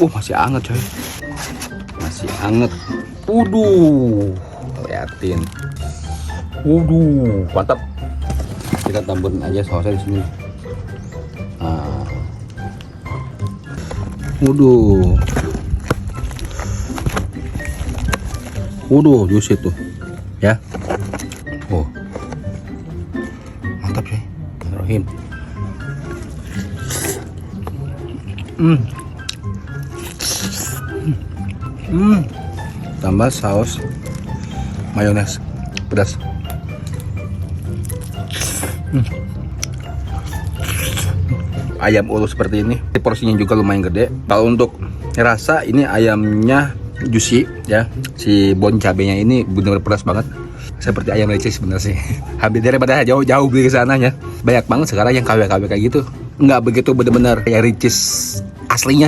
Masih anget coy. Masih anget. Waduh, liatin. Waduh, mantap. Kita taburin aja sausnya di sini. Nah. Waduh, juicy tuh. Ya. Mantap sih. Bismillahirrahmanirrahim. Tambah saus mayones pedas. Ayam ulu seperti ini, porsinya juga lumayan gede. Kalau untuk rasa ini ayamnya juicy ya, si bon cabenya ini benar-benar pedas banget, seperti ayam ricis bener sih. Habis daripada jauh-jauh beli ke sananya, banyak banget sekarang yang KW-KW kayak gitu, nggak begitu bener-bener kayak ricis aslinya.